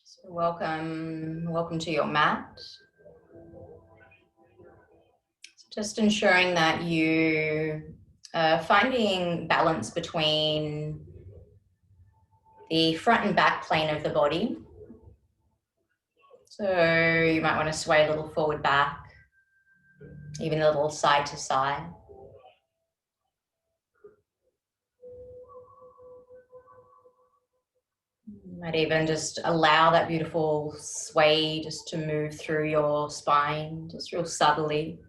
So welcome to your mat. Just ensuring that you are finding balance between the front and back plane of the body. So you might want to sway a little forward back, even a little side to side. You might even just allow that beautiful sway just to move through your spine, just real subtly.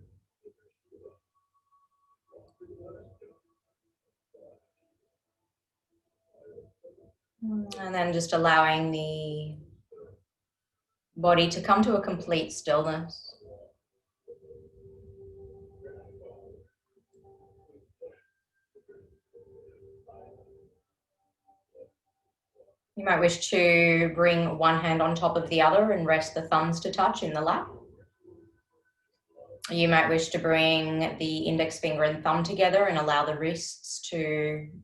And then just allowing the body to come to a complete stillness. You might wish to bring one hand on top of the other and rest the thumbs to touch in the lap. You might wish to bring the index finger and thumb together and allow the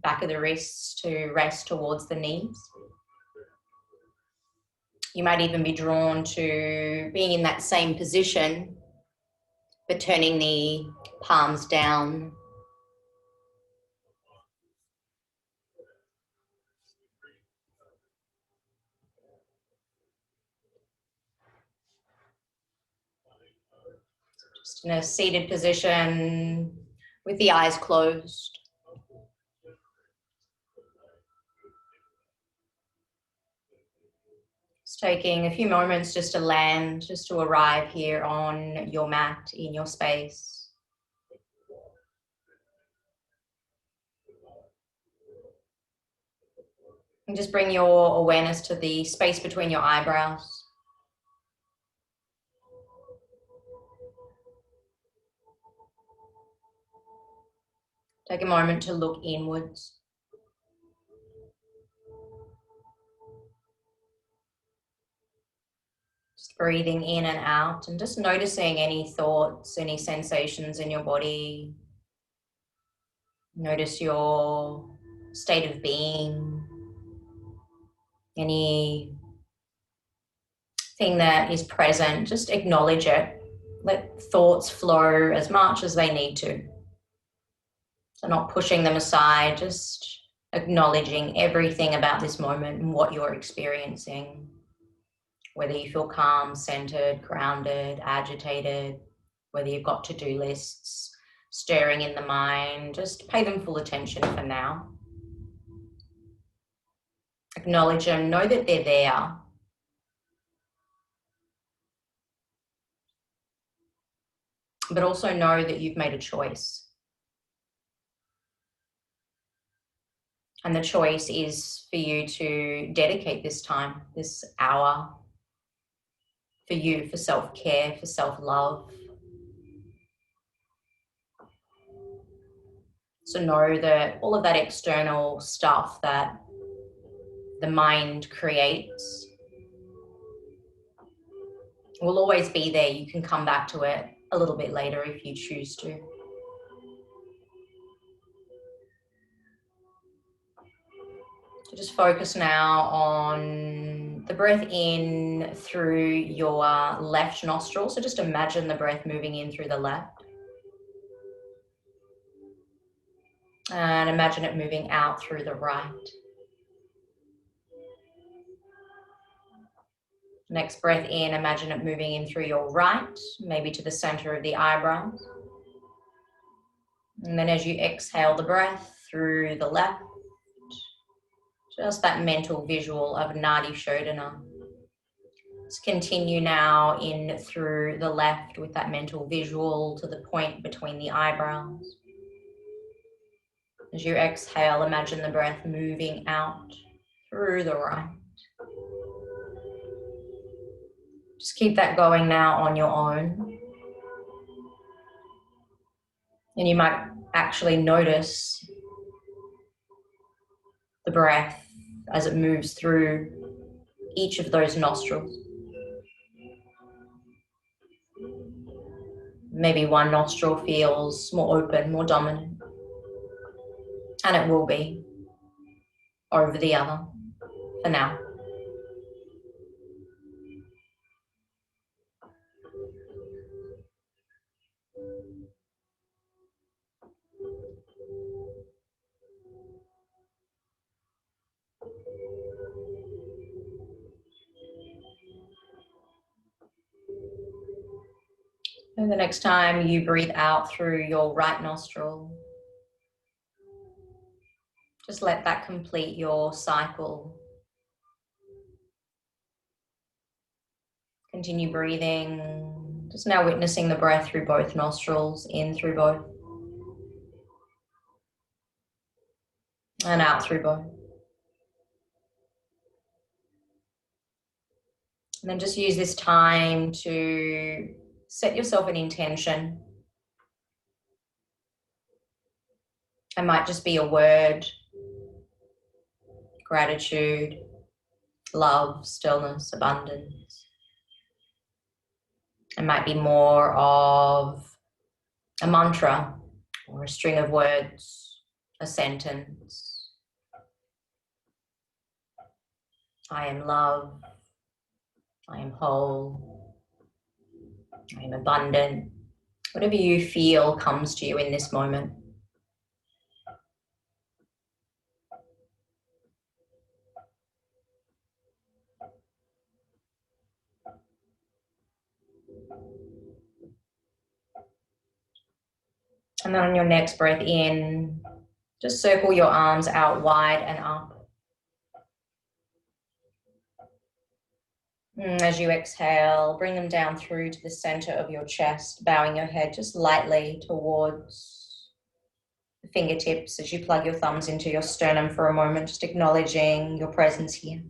back of the wrists to rest towards the knees. You might even be drawn to being in that same position, but turning the palms down. Just in a seated position with the eyes closed. Just taking a few moments just to land, just to arrive here on your mat, in your space. And just bring your awareness to the space between your eyebrows. Take a moment to look inwards. Just breathing in and out and just noticing any thoughts, any sensations in your body. Notice your state of being. Anything that is present, just acknowledge it. Let thoughts flow as much as they need to. So not pushing them aside, just acknowledging everything about this moment and what you're experiencing. Whether you feel calm, centered, grounded, agitated, whether you've got to-do lists stirring in the mind, just pay them full attention for now. Acknowledge them, know that they're there. But also know that you've made a choice. And the choice is for you to dedicate this time, this hour, for you, for self-care, for self-love. So know that all of that external stuff that the mind creates will always be there. You can come back to it a little bit later if you choose to. So just focus now on the breath in through your left nostril. So just imagine the breath moving in through the left. And imagine it moving out through the right. Next breath in, imagine it moving in through your right, maybe to the center of the eyebrows. And then as you exhale the breath through the left, just that mental visual of Nadi Shodhana. Let's continue now in through the left with that mental visual to the point between the eyebrows. As you exhale, imagine the breath moving out through the right. Just keep that going now on your own. And you might actually notice the breath as it moves through each of those nostrils. Maybe one nostril feels more open, more dominant. And it will be. over the other for now. And the next time you breathe out through your right nostril, just let that complete your cycle. Continue breathing, just now witnessing the breath through both nostrils, in through both, and out through both. And then just use this time to set yourself an intention. It might just be a word, gratitude, love, stillness, abundance. It might be more of a mantra or a string of words, a sentence. I am love. I am whole. I am abundant. Whatever you feel comes to you in this moment. And then on your next breath in, just circle your arms out wide and up. As you exhale, bring them down through to the center of your chest, bowing your head just lightly towards the fingertips as you plug your thumbs into your sternum for a moment, just acknowledging your presence here.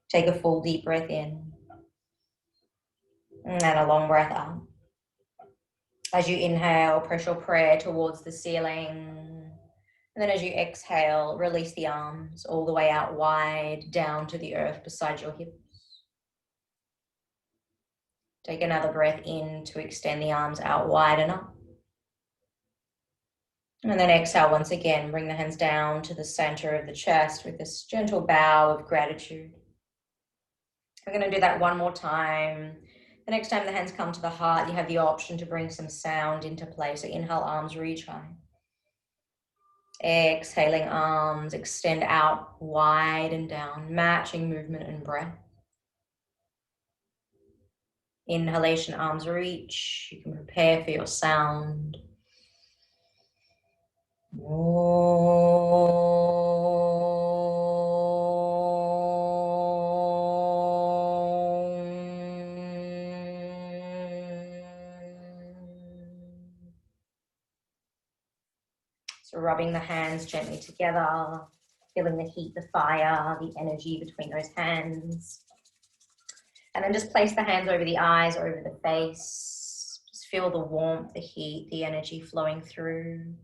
Take a full deep breath in and a long breath out. As you inhale, press your prayer towards the ceiling. And then as you exhale, release the arms all the way out wide, down to the earth beside your hips. Take another breath in to extend the arms out wide and up. And then exhale once again, bring the hands down to the center of the chest with this gentle bow of gratitude. We're going to do that one more time. The next time the hands come to the heart, you have the option to bring some sound into play. So inhale, arms reach high. Exhaling, arms extend out wide and down, matching movement and breath. Inhalation, arms reach. You can prepare for your sound. So rubbing the hands gently together, feeling the heat, the fire, the energy between those hands. And then just place the hands over the eyes, over the face. Just feel the warmth, the heat, the energy flowing through.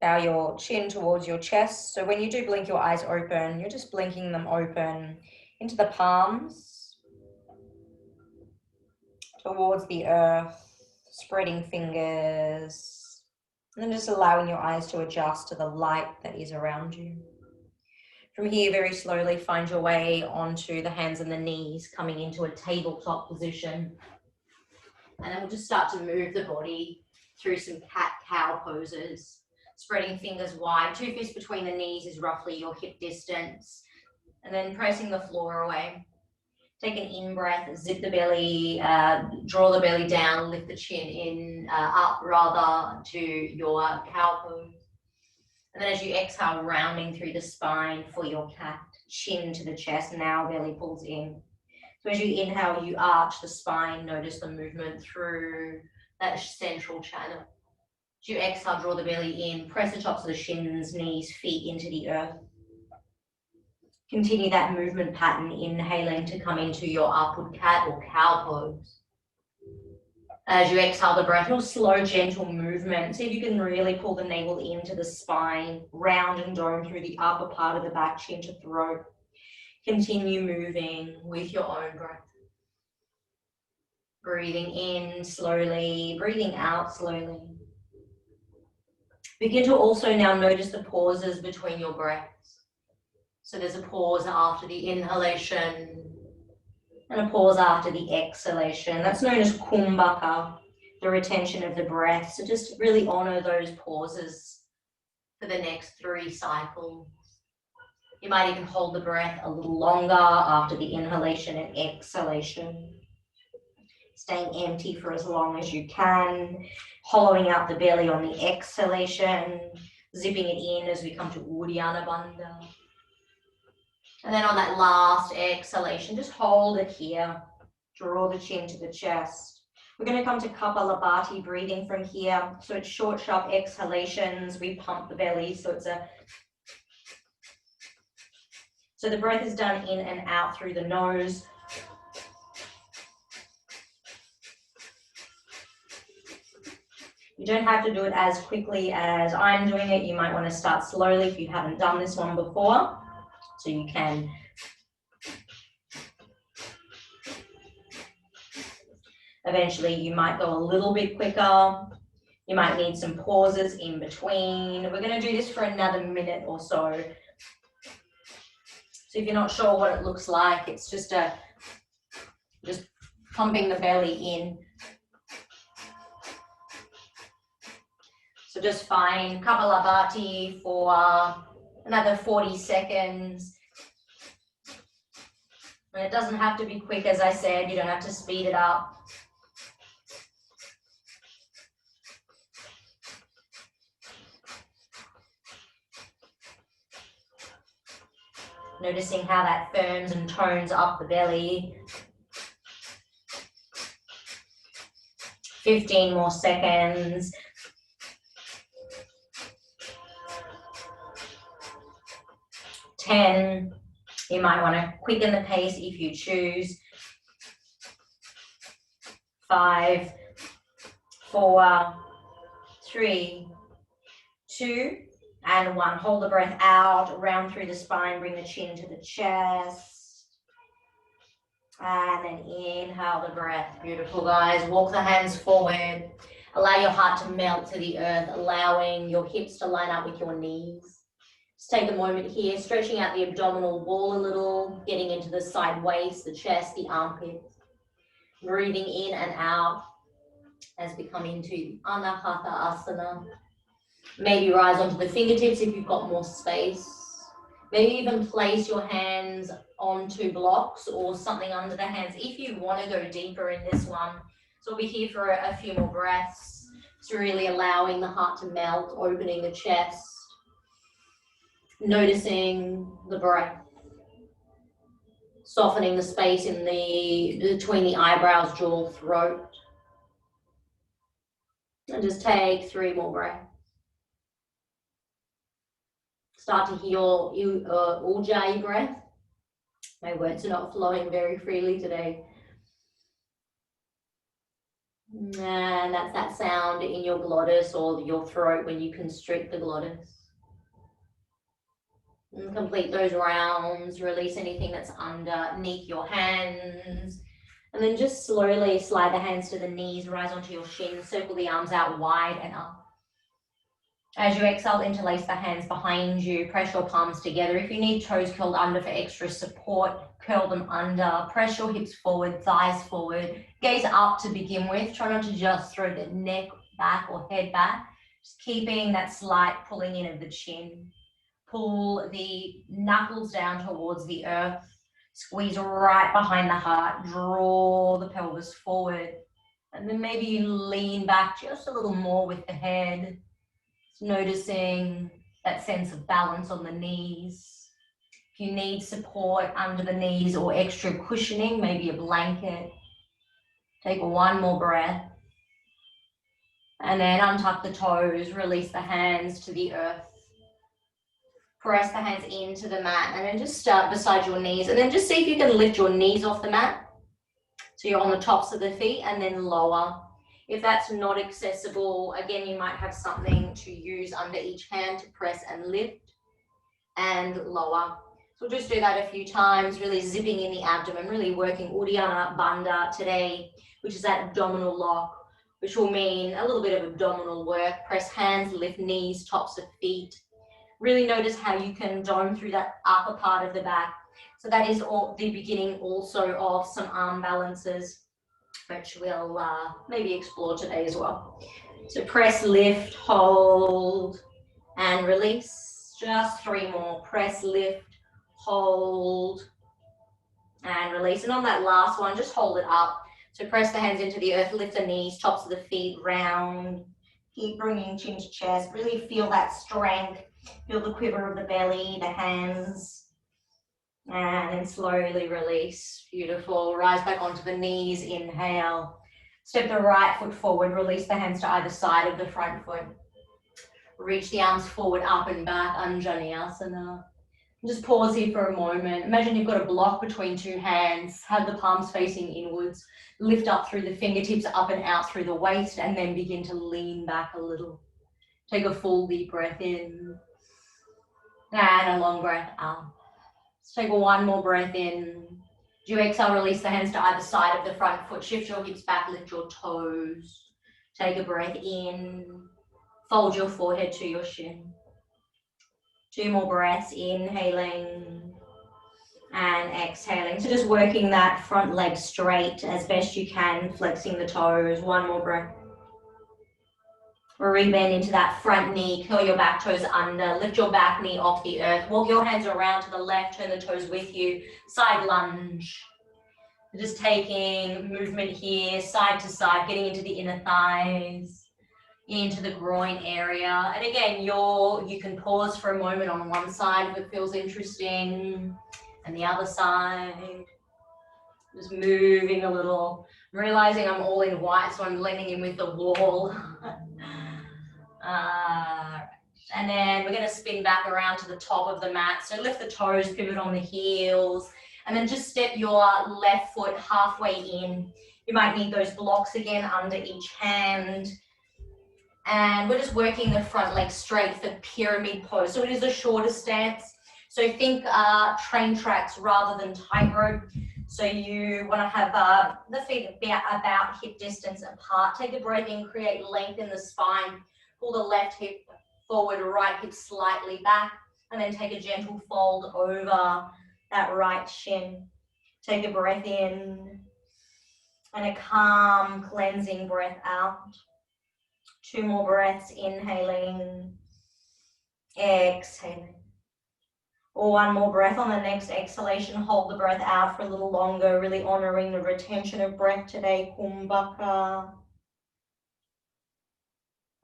Bow your chin towards your chest. So when you do blink your eyes open, you're just blinking them open into the palms, towards the earth, spreading fingers. And then just allowing your eyes to adjust to the light that is around you. From here, very slowly find your way onto the hands and the knees, coming into a tabletop position. And then we'll just start to move the body through some cat-cow poses. Spreading fingers wide, 2 fists between the knees is roughly your hip distance. And then pressing the floor away. Take an in-breath, zip the belly, draw the belly down, lift the chin in, up rather to your cow pose. And then as you exhale, rounding through the spine for your cat, chin to the chest, now belly pulls in. So as you inhale, you arch the spine, notice the movement through that central channel. As you exhale, draw the belly in, press the tops of the shins, knees, feet into the earth. Continue that movement pattern, inhaling to come into your upward cat or cow pose. As you exhale the breath, real slow, gentle movement. See if you can really pull the navel into the spine, round and dome through the upper part of the back, chin to throat. Continue moving with your own breath. Breathing in slowly, breathing out slowly. Begin to also now notice the pauses between your breaths. So there's a pause after the inhalation and a pause after the exhalation. That's known as kumbhaka, the retention of the breath. So just really honor those pauses for the next 3 cycles. You might even hold the breath a little longer after the inhalation and exhalation. Staying empty for as long as you can, hollowing out the belly on the exhalation, zipping it in as we come to Uddiyana Bandha. And then on that last exhalation, just hold it here. Draw the chin to the chest. We're going to come to Kapalabhati, breathing from here. So it's short, sharp exhalations. We pump the belly. So the breath is done in and out through the nose. You don't have to do it as quickly as I'm doing it. You might want to start slowly if you haven't done this one before. So you can eventually, you might go a little bit quicker. You might need some pauses in between. We're going to do this for another minute or so. So if you're not sure what it looks like, it's just pumping the belly in. So just find Kapalabhati for another 40 seconds. And it doesn't have to be quick, as I said. You don't have to speed it up. Noticing how that firms and tones up the belly. 15 more seconds. 10. You might want to quicken the pace if you choose. 5, 4, 3, 2, and 1. Hold the breath out, round through the spine, bring the chin to the chest. And then inhale the breath. Beautiful, guys. Walk the hands forward. Allow your heart to melt to the earth, allowing your hips to line up with your knees. Just take a moment here, stretching out the abdominal wall a little, getting into the side waist, the chest, the armpits. Breathing in and out as we come into Anahata Asana. Maybe rise onto the fingertips if you've got more space. Maybe even place your hands onto blocks or something under the hands if you want to go deeper in this one. So we'll be here for a few more breaths. It's really allowing the heart to melt, opening the chest, noticing the breath, softening the space in between the eyebrows, jaw, throat. And just take 3 more breaths. Start to heal Ujjayi breath. My words are not flowing very freely today. And that's that sound in your glottis or your throat when you constrict the glottis. And complete those rounds. Release anything that's underneath your hands. And then just slowly slide the hands to the knees, rise onto your shins, circle the arms out wide and up. As you exhale, interlace the hands behind you, press your palms together. If you need toes curled under for extra support, curl them under, press your hips forward, thighs forward, gaze up to begin with. Try not to just throw the neck back or head back, just keeping that slight pulling in of the chin. Pull the knuckles down towards the earth, squeeze right behind the heart, draw the pelvis forward, and then maybe you lean back just a little more with the head. Noticing that sense of balance on the knees. If you need support under the knees or extra cushioning, maybe a blanket, take 1 more breath. And then untuck the toes, release the hands to the earth. Press the hands into the mat and then just start beside your knees. And then just see if you can lift your knees off the mat. So you're on the tops of the feet and then lower. If that's not accessible, again, you might have something to use under each hand to press and lift and lower. So we'll just do that a few times, really zipping in the abdomen, really working Uddiyana Bandha today, which is that abdominal lock, which will mean a little bit of abdominal work. Press hands, lift knees, tops of feet. Really notice how you can dome through that upper part of the back. So that is all the beginning also of some arm balances, which we'll maybe explore today as well. So press, lift, hold, and release. Just 3 more. Press, lift, hold, and release. And on that last one, just hold it up. So press the hands into the earth, lift the knees, tops of the feet round. Keep bringing chin to chest. Really feel that strength. Feel the quiver of the belly, the hands. And then slowly release. Beautiful. Rise back onto the knees. Inhale. Step the right foot forward. Release the hands to either side of the front foot. Reach the arms forward, up and back. Anjaneyasana. Just pause here for a moment. Imagine you've got a block between 2 hands. Have the palms facing inwards. Lift up through the fingertips, up and out through the waist, and then begin to lean back a little. Take a full deep breath in. And a long breath out. Let's take 1 more breath in. As you exhale, release the hands to either side of the front foot. Shift your hips back, lift your toes. Take a breath in. Fold your forehead to your shin. 2 more breaths, inhaling and exhaling. So just working that front leg straight as best you can, flexing the toes. 1 more breath. Rebend into that front knee, curl your back toes under, lift your back knee off the earth, walk your hands around to the left, turn the toes with you, side lunge. Just taking movement here, side to side, getting into the inner thighs, into the groin area. And again, you can pause for a moment on one side if it feels interesting, and the other side. Just moving a little. I'm realizing I'm all in white, so I'm blending in with the wall. And then we're going to spin back around to the top of the mat. So lift the toes, pivot on the heels, and then just step your left foot halfway in. You might need those blocks again under each hand. And we're just working the front leg straight for pyramid pose. So it is a shorter stance. So think train tracks rather than tightrope. So you want to have the feet about hip distance apart. Take a breath in, create length in the spine. Pull the left hip forward, right hip slightly back, and then take a gentle fold over that right shin. Take a breath in and a calm, cleansing breath out. 2 more breaths, inhaling, exhaling. Or 1 more breath on the next exhalation. Hold the breath out for a little longer, really honoring the retention of breath today, Kumbhaka.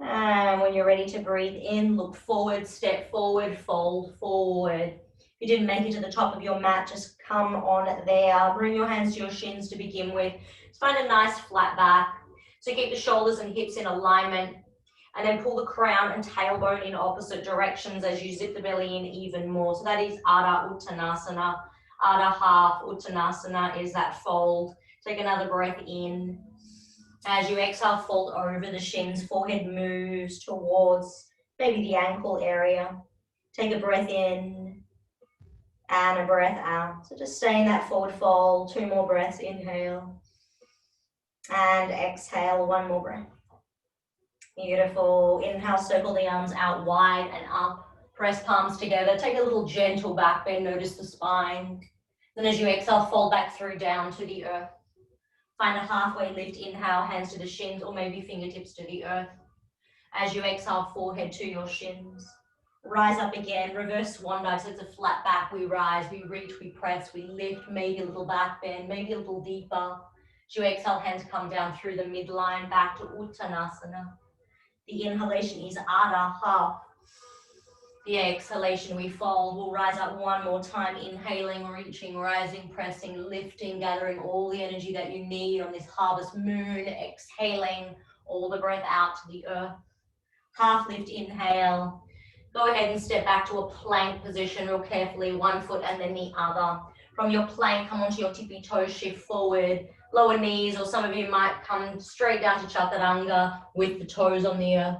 And when you're ready to breathe in, look forward, step forward, fold forward. If you didn't make it to the top of your mat, just come on there. Bring your hands to your shins to begin with. Just find a nice flat back. So keep the shoulders and hips in alignment. And then pull the crown and tailbone in opposite directions as you zip the belly in even more. So that is Ardha Uttanasana. Ardha half Uttanasana is that fold. Take another breath in. As you exhale, fold over the shins, forehead moves towards maybe the ankle area. Take a breath in and a breath out. So just stay in that forward fold. 2 more breaths, inhale and exhale, 1 more breath. Beautiful. Inhale, circle the arms out wide and up. Press palms together. Take a little gentle back bend. Notice the spine. Then as you exhale, fold back through down to the earth. Find a halfway lift. Inhale, hands to the shins or maybe fingertips to the earth. As you exhale, forehead to your shins. Rise up again. Reverse swan dive. So it's a flat back. We rise, we reach, we press, we lift. Maybe a little back bend, maybe a little deeper. As you exhale, hands come down through the midline back to Uttanasana. The inhalation is Ardha half. The exhalation, we fold. We'll rise up 1 more time. Inhaling, reaching, rising, pressing, lifting, gathering all the energy that you need on this harvest moon. Exhaling all the breath out to the earth. Half lift, inhale. Go ahead and step back to a plank position real carefully. 1 foot and then the other. From your plank, come onto your tippy toes, shift forward. Lower knees, or some of you might come straight down to Chaturanga with the toes on the earth.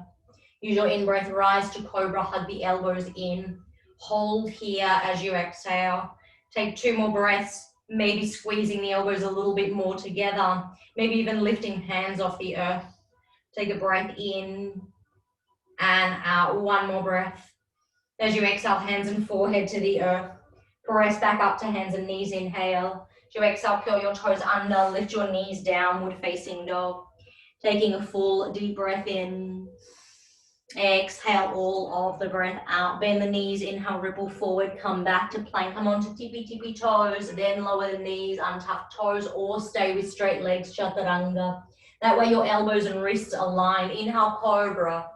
Use your in-breath, rise to cobra, hug the elbows in. Hold here as you exhale. Take 2 more breaths, maybe squeezing the elbows a little bit more together, maybe even lifting hands off the earth. Take a breath in and out, 1 more breath. As you exhale, hands and forehead to the earth. Press back up to hands and knees, inhale. As you exhale, curl your toes under, lift your knees, downward facing dog. Taking a full deep breath in. Exhale all of the breath out. Bend the knees, inhale, ripple forward, come back to plank. Come on to tippy toes, then lower the knees, untuck toes, or stay with straight legs, chaturanga. That way your elbows and wrists align. Inhale, cobra.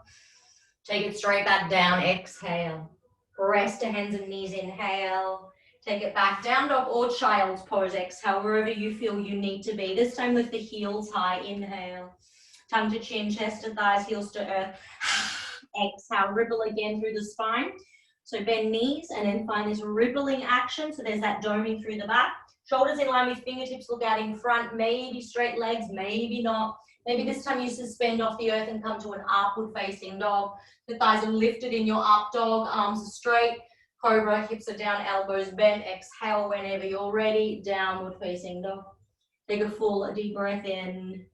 Take it straight back down, exhale. Press to hands and knees, inhale. Take it back, down dog or child's pose, exhale, wherever you feel you need to be. This time lift the heels high, inhale. Tongue to chin, chest to thighs, heels to earth. Exhale, ripple again through the spine. So bend knees and then find this rippling action. So there's that doming through the back. Shoulders in line with fingertips, look out in front. Maybe straight legs, maybe not. Maybe this time you suspend off the earth and come to an upward facing dog. The thighs are lifted in your up dog, arms are straight. Cobra, hips are down, elbows bent. Exhale whenever you're ready, downward facing dog. Take a full deep breath in.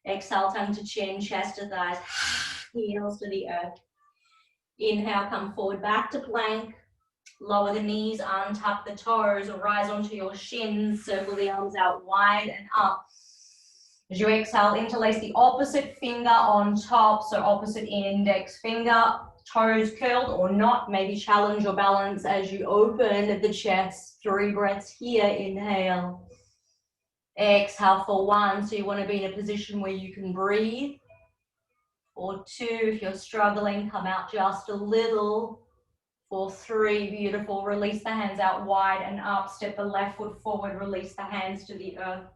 Exhale, tongue to chin, chest to thighs, heels to the earth. Inhale, come forward back to plank. Lower the knees, untuck the toes, rise onto your shins, circle the arms out wide and up. As you exhale, interlace the opposite finger on top, so opposite index finger, toes curled or not, maybe challenge your balance as you open the chest. 3 breaths here, inhale. Exhale for 1, so you want to be in a position where you can breathe. For 2, if you're struggling, come out just a little. For 3, beautiful, release the hands out wide and up, step the left foot forward, release the hands to the earth.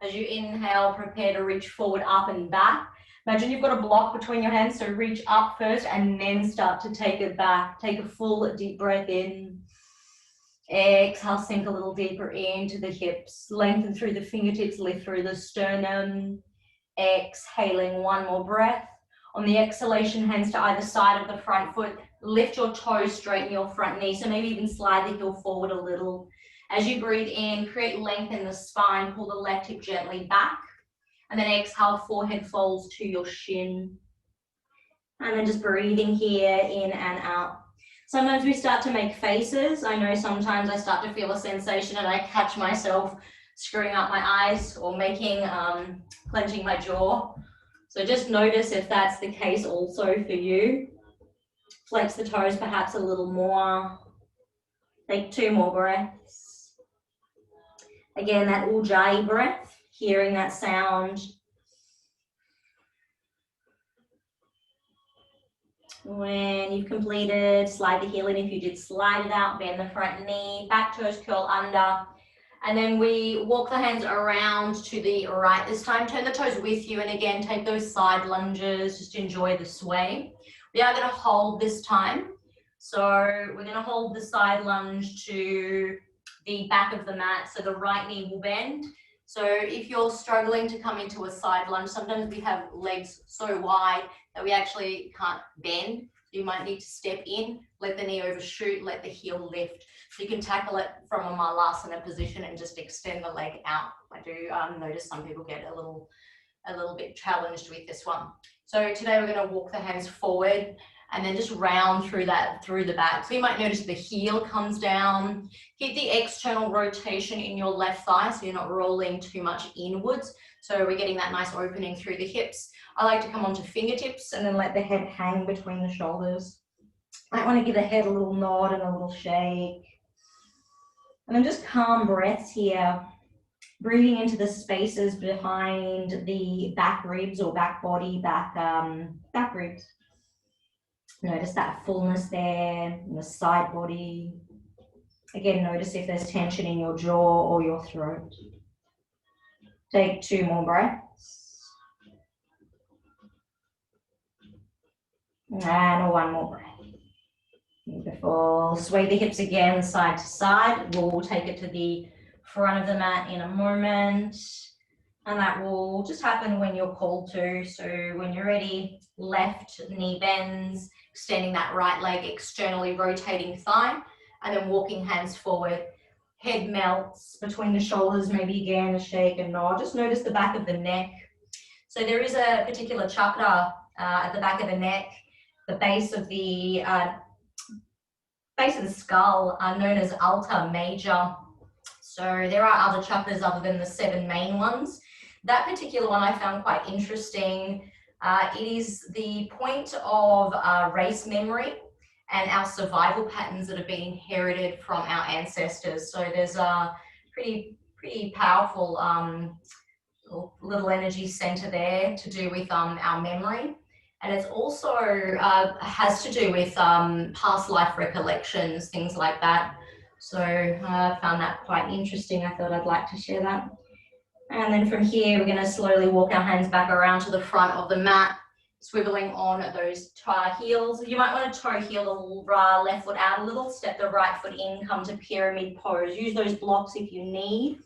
As you inhale, prepare to reach forward, up and back. Imagine you've got a block between your hands, so reach up first and then start to take it back. Take a full deep breath in. Exhale, sink a little deeper into the hips. Lengthen through the fingertips, lift through the sternum. Exhaling, 1 more breath. On the exhalation, hands to either side of the front foot. Lift your toes, straighten your front knee. So maybe even slide the heel forward a little. As you breathe in, create length in the spine. Pull the left hip gently back. And then exhale, forehead folds to your shin. And then just breathing here, in and out. Sometimes we start to make faces. I know sometimes I start to feel a sensation and I catch myself screwing up my eyes or making, clenching my jaw. So just notice if that's the case also for you. Flex the toes perhaps a little more. Take 2 more breaths. Again, that ujjayi breath, hearing that sound. When you've completed, slide the heel in. If you did, slide it out, bend the front knee, back toes curl under. And then we walk the hands around to the right this time. Turn the toes with you and again, take those side lunges. Just enjoy the sway. We are going to hold this time. So we're going to hold the side lunge to the back of the mat. So the right knee will bend. So if you're struggling to come into a side lunge, sometimes we have legs so wide that we actually can't bend. You might need to step in, let the knee overshoot, let the heel lift. So you can tackle it from a malasana position and just extend the leg out. I do notice some people get a little bit challenged with this one. So today we're going to walk the hands forward and then just round through the back. So you might notice the heel comes down. Keep the external rotation in your left thigh so you're not rolling too much inwards. So we're getting that nice opening through the hips. I like to come onto fingertips and then let the head hang between the shoulders. Might want to give the head a little nod and a little shake. And then just calm breaths here. Breathing into the spaces behind the back ribs or back body, back ribs. Notice that fullness there in the side body. Again, notice if there's tension in your jaw or your throat. Take 2 more breaths. And 1 more breath. Beautiful. Sway the hips again, side to side. We'll take it to the front of the mat in a moment. And that will just happen when you're called to. So when you're ready, left knee bends, extending that right leg, externally rotating thigh, and then walking hands forward. Head melts between the shoulders, maybe again a shake and nod. Just notice the back of the neck. So there is a particular chakra at the back of the neck, the base of the base of the skull are known as alta major. So there are other chakras other than the 7 main ones. That particular one I found quite interesting. It is the point of race memory and our survival patterns that have been inherited from our ancestors. So there's a pretty powerful little energy center there to do with our memory. And it's also has to do with past life recollections, things like that. So I found that quite interesting. I thought I'd like to share that. And then from here, we're going to slowly walk our hands back around to the front of the mat, swiveling on those toe heels. You might want to toe heel the left foot out a little, step the right foot in, come to pyramid pose. Use those blocks if you need.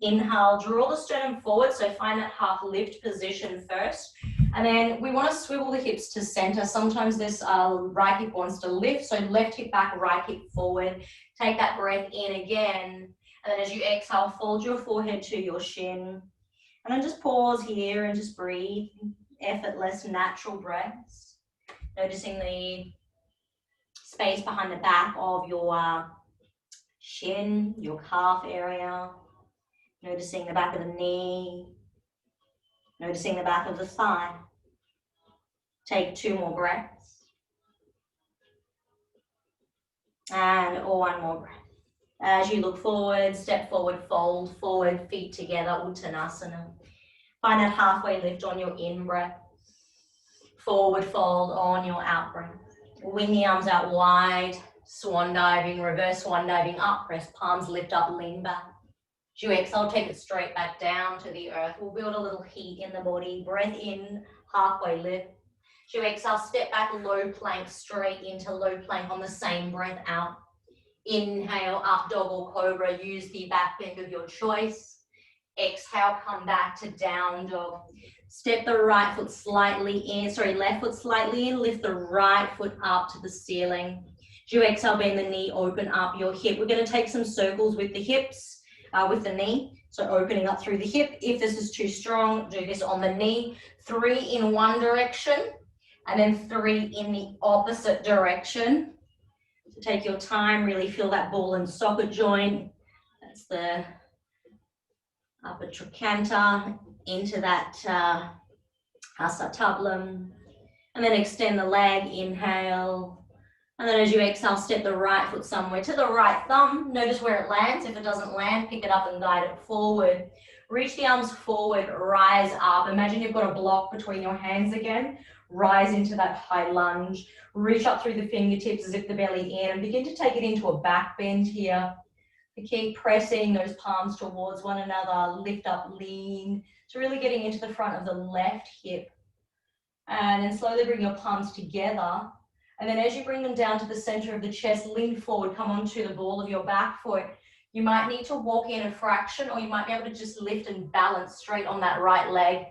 Inhale, draw the sternum forward, so find that half lift position first. And then we want to swivel the hips to center. Sometimes this right hip wants to lift, so left hip back, right hip forward. Take that breath in again. And then as you exhale, fold your forehead to your shin. And then just pause here and just breathe. Effortless, natural breaths. Noticing the space behind the back of your shin, your calf area. Noticing the back of the knee. Noticing the back of the thigh. Take 2 more breaths. And one more breath. As you look forward, step forward, fold forward, feet together, Uttanasana. Find that halfway lift on your in-breath. Forward fold on your out-breath. Wing the arms out wide, swan diving, reverse swan diving up, press palms, lift up, lean back. As you exhale, take it straight back down to the earth. We'll build a little heat in the body. Breath in, halfway lift. As you exhale, step back, low plank, straight into low plank on the same breath out. Inhale, up dog or cobra. Use the back bend of your choice. Exhale, come back to down dog. Step the right foot slightly in, left foot slightly in, lift the right foot up to the ceiling. As you exhale, bend the knee, open up your hip. We're going to take some circles with the hips, with the knee. So opening up through the hip. If this is too strong, do this on the knee. 3 in one direction, and then 3 in the opposite direction. So take your time, really feel that ball and socket joint. That's the upper trochanter into that acetabulum. And then extend the leg, inhale. And then as you exhale, step the right foot somewhere to the right thumb. Notice where it lands. If it doesn't land, pick it up and guide it forward. Reach the arms forward, rise up. Imagine you've got a block between your hands again. Rise into that high lunge. Reach up through the fingertips, zip the belly in, and begin to take it into a back bend here. Keep pressing those palms towards one another. Lift up, lean. So really getting into the front of the left hip. And then slowly bring your palms together. And then as you bring them down to the center of the chest, lean forward, come onto the ball of your back foot. You might need to walk in a fraction, or you might be able to just lift and balance straight on that right leg.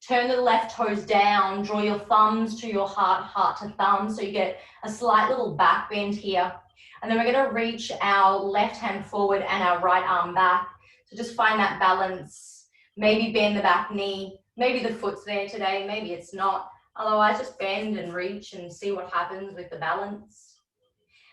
Turn the left toes down, draw your thumbs to your heart, heart to thumb, so you get a slight little back bend here. And then we're going to reach our left hand forward and our right arm back. So just find that balance. Maybe bend the back knee. Maybe the foot's there today, maybe it's not. Otherwise, just bend and reach and see what happens with the balance.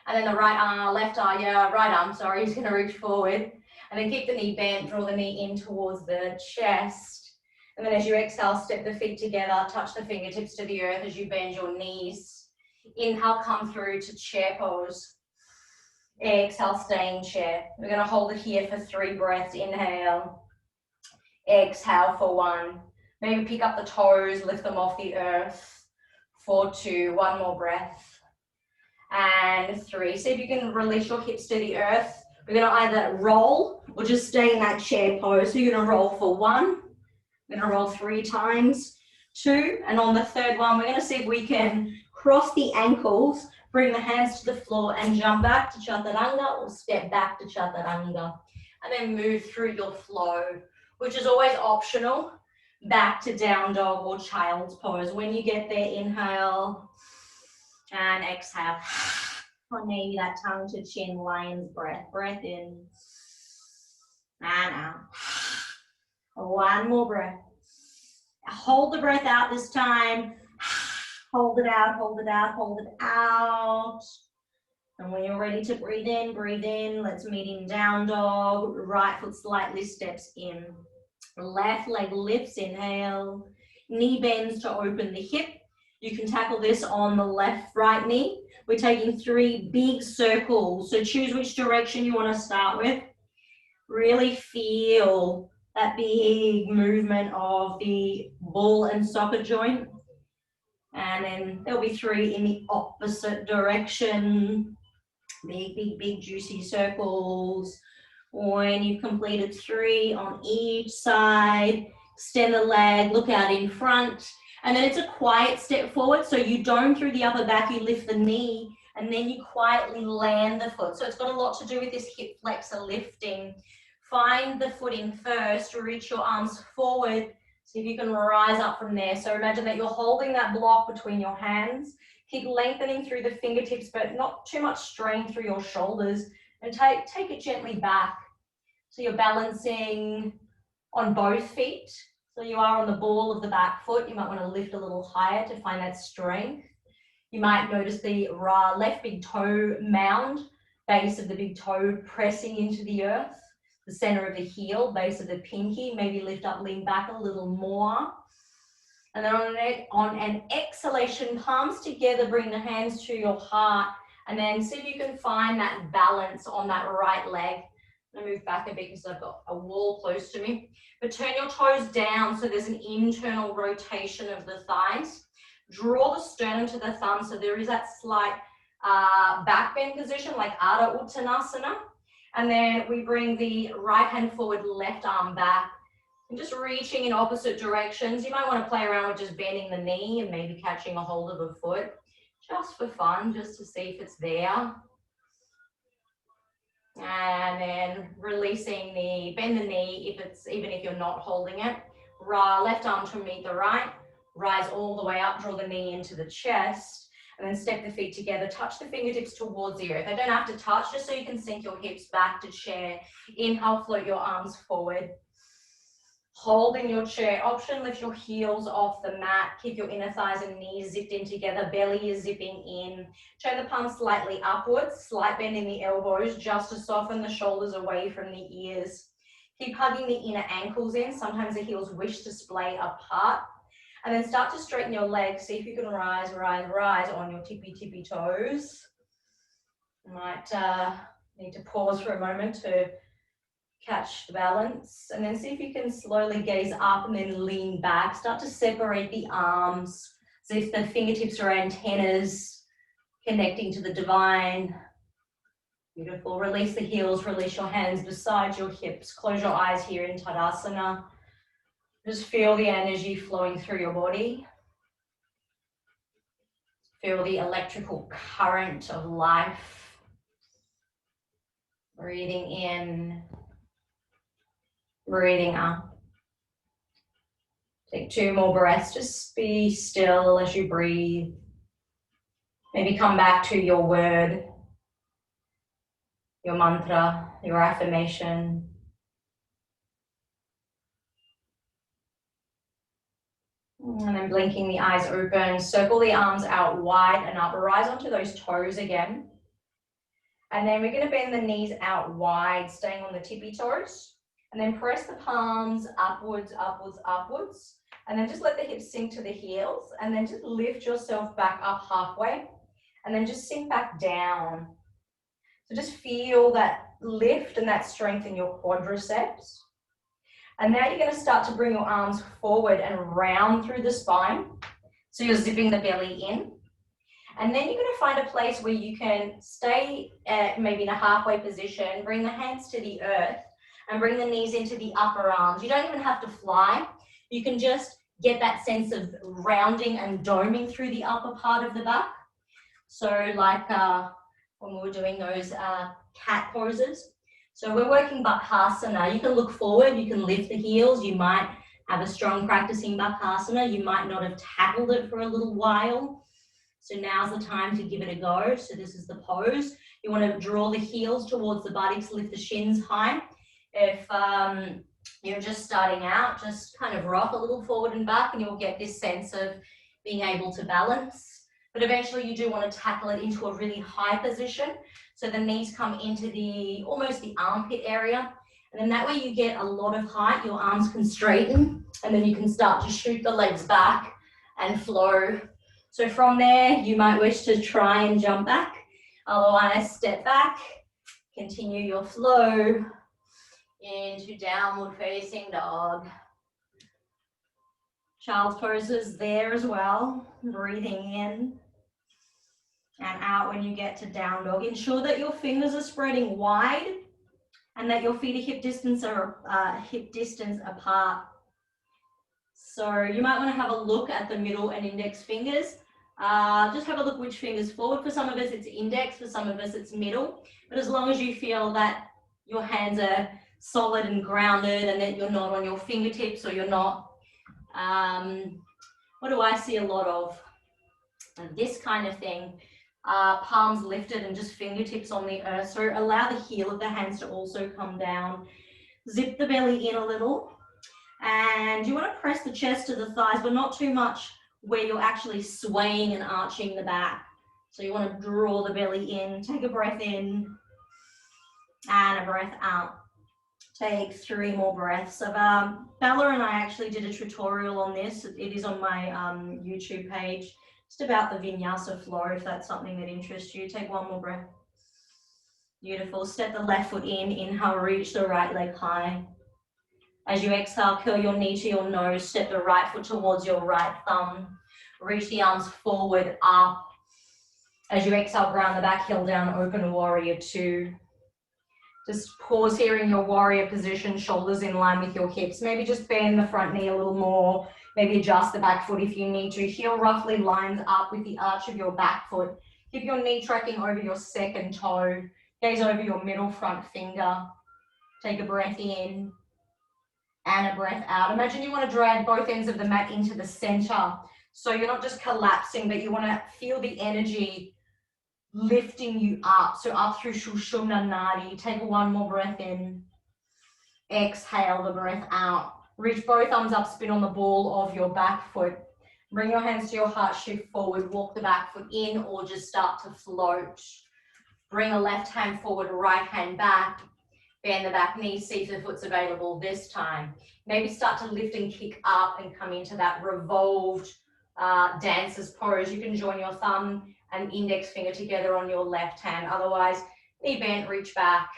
And then the right arm is going to reach forward. And then keep the knee bent, draw the knee in towards the chest. And then as you exhale, step the feet together, touch the fingertips to the earth as you bend your knees. Inhale, come through to chair pose. Exhale, stay in chair. We're going to hold it here for 3 breaths. Inhale. Exhale for 1. Maybe pick up the toes, lift them off the earth. For 2, 1 more breath. And 3. See if you can release your hips to the earth. We're going to either roll or just stay in that chair pose. So you're going to roll for 1. We're going to roll 3 times. 2. And on the third one, we're going to see if we can cross the ankles, bring the hands to the floor and jump back to Chaturanga or step back to Chaturanga. And then move through your flow, which is always optional. Back to down dog or child's pose. When you get there, inhale and exhale. Or maybe that tongue to chin, lion's breath. Breath in and out. 1 more breath. Hold the breath out this time. Hold it out, hold it out, hold it out. And when you're ready to breathe in, breathe in. Let's meet in down dog. Right foot slightly steps in. Left leg lifts, inhale. Knee bends to open the hip. You can tackle this on the left, right knee. We're taking 3 big circles. So choose which direction you want to start with. Really feel that big movement of the ball and socket joint. And then there'll be 3 in the opposite direction. Big, big, big juicy circles. When you've completed 3 on each side, extend the leg, look out in front. And then it's a quiet step forward. So you dome through the upper back, you lift the knee, and then you quietly land the foot. So it's got a lot to do with this hip flexor lifting. Find the footing first, reach your arms forward. See if you can rise up from there. So imagine that you're holding that block between your hands. Keep lengthening through the fingertips, but not too much strain through your shoulders. And take it gently back. So you're balancing on both feet. So you are on the ball of the back foot. You might want to lift a little higher to find that strength. You might notice the left big toe mound, base of the big toe pressing into the earth. The center of the heel, base of the pinky, maybe lift up, lean back a little more. And then on an exhalation, palms together, bring the hands to your heart, and then see if you can find that balance on that right leg. I'm gonna move back a bit because I've got a wall close to me. But turn your toes down so there's an internal rotation of the thighs. Draw the sternum to the thumb so there is that slight back bend position like Ardha Uttanasana. And then we bring the right hand forward, left arm back. And just reaching in opposite directions. You might want to play around with just bending the knee and maybe catching a hold of a foot. Just for fun, just to see if it's there. And then releasing the, bend the knee even if you're not holding it. Left arm to meet the right. Rise all the way up, draw the knee into the chest. And then step the feet together, touch the fingertips towards the earth. They don't have to touch, just so you can sink your hips back to chair. Inhale, float your arms forward. Holding your chair option, lift your heels off the mat. Keep your inner thighs and knees zipped in together. Belly is zipping in. Turn the palms slightly upwards. Slight bend in the elbows just to soften the shoulders away from the ears. Keep hugging the inner ankles in. Sometimes the heels wish to splay apart. And then start to straighten your legs. See if you can rise, rise, rise on your tippy toes. You might need to pause for a moment to catch the balance. And then see if you can slowly gaze up and then lean back. Start to separate the arms as if the fingertips are antennas connecting to the divine. Beautiful. Release the heels, release your hands beside your hips. Close your eyes here in Tadasana. Just feel the energy flowing through your body. Feel the electrical current of life. Breathing in, breathing up. Take 2 more breaths. Just be still as you breathe. Maybe come back to your word, your mantra, your affirmation. And then blinking the eyes open, circle the arms out wide and up, rise onto those toes again. And then we're going to bend the knees out wide, staying on the tippy toes. And then press the palms upwards, upwards, upwards. And then just let the hips sink to the heels. And then just lift yourself back up halfway. And then just sink back down. So just feel that lift and that strength in your quadriceps. And now you're going to start to bring your arms forward and round through the spine. So you're zipping the belly in. And then you're going to find a place where you can stay maybe in a halfway position, bring the hands to the earth and bring the knees into the upper arms. You don't even have to fly. You can just get that sense of rounding and doming through the upper part of the back. So like when we were doing those cat poses. So we're working Bakasana. You can look forward, you can lift the heels, you might have a strong practice in Bakasana, you might not have tackled it for a little while. So now's the time to give it a go. So this is the pose. You want to draw the heels towards the buttocks, lift the shins high. If you're just starting out, just kind of rock a little forward and back and you'll get this sense of being able to balance. But eventually you do want to tackle it into a really high position. So the knees come into the almost the armpit area. And then that way you get a lot of height, your arms can straighten, and then you can start to shoot the legs back and flow. So from there, you might wish to try and jump back. Otherwise, step back, continue your flow into downward facing dog. Child's poses there as well, breathing in and out when you get to down dog. Ensure that your fingers are spreading wide and that your feet are hip distance apart. So you might want to have a look at the middle and index fingers. Just have a look which finger's forward. For some of us it's index, for some of us it's middle. But as long as you feel that your hands are solid and grounded and that you're not on your fingertips or you're not, what do I see a lot of? This kind of thing. Palms lifted and just fingertips on the earth. So allow the heel of the hands to also come down. Zip the belly in a little. And you want to press the chest to the thighs, but not too much where you're actually swaying and arching the back. So you want to draw the belly in. Take a breath in and a breath out. Take 3 more breaths. Bella and I actually did a tutorial on this. It is on my YouTube page. Just about the vinyasa flow, if that's something that interests you. Take 1 more breath. Beautiful. Step the left foot in. Inhale, reach the right leg high. As you exhale, curl your knee to your nose. Step the right foot towards your right thumb. Reach the arms forward, up. As you exhale, ground the back heel down, open warrior 2. Just pause here in your warrior position, shoulders in line with your hips. Maybe just bend the front knee a little more. Maybe adjust the back foot if you need to. Heel roughly lines up with the arch of your back foot. Keep your knee tracking over your second toe. Gaze over your middle front finger. Take a breath in and a breath out. Imagine you want to drag both ends of the mat into the center. So you're not just collapsing, but you want to feel the energy lifting you up. So up through Sushumna Nadi. Take 1 more breath in. Exhale the breath out. Reach both arms up, spin on the ball of your back foot. Bring your hands to your heart, shift forward, walk the back foot in or just start to float. Bring a left hand forward, right hand back. Bend the back knee, see if the foot's available this time. Maybe start to lift and kick up and come into that revolved dancer's pose. You can join your thumb and index finger together on your left hand. Otherwise, knee bent, reach back.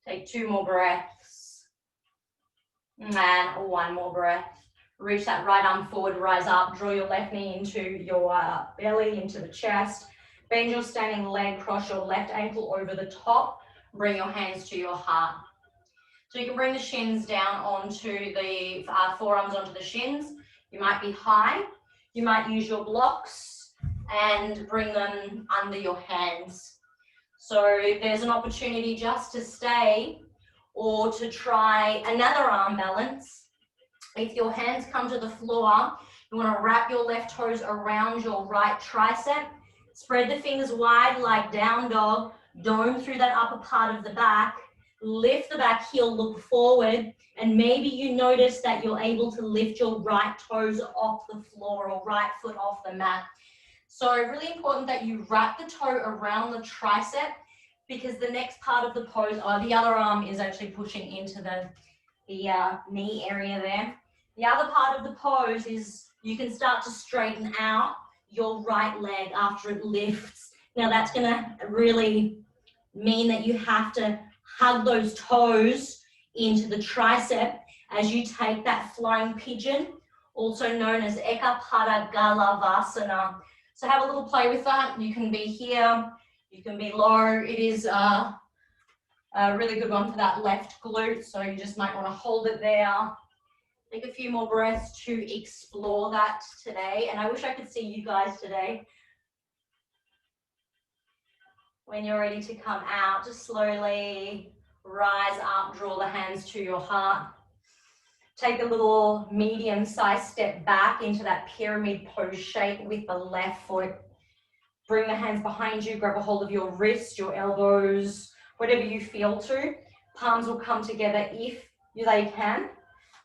Take 2 more breaths. And 1 more breath. Reach that right arm forward, rise up. Draw your left knee into your belly, into the chest. Bend your standing leg, cross your left ankle over the top. Bring your hands to your heart. So you can bring the shins down onto the forearms onto the shins. You might be high. You might use your blocks and bring them under your hands. So there's an opportunity just to stay or to try another arm balance. If your hands come to the floor, you want to wrap your left toes around your right tricep. Spread the fingers wide like down dog. Dome through that upper part of the back. Lift the back heel, look forward, and maybe you notice that you're able to lift your right toes off the floor or right foot off the mat. So really important that you wrap the toe around the tricep because the next part of the pose, the other arm is actually pushing into the knee area there. The other part of the pose is you can start to straighten out your right leg after it lifts. Now that's going to really mean that you have to hug those toes into the tricep as you take that flying pigeon, also known as Eka Pada Galavasana. So have a little play with that. You can be here, you can be low. It is a really good one for that left glute, so you just might want to hold it there. Take a few more breaths to explore that today. And I wish I could see you guys today. When you're ready to come out, just slowly rise up, draw the hands to your heart. Take a little medium-sized step back into that pyramid pose shape with the left foot. Bring the hands behind you, grab a hold of your wrists, your elbows, whatever you feel to. Palms will come together if they can.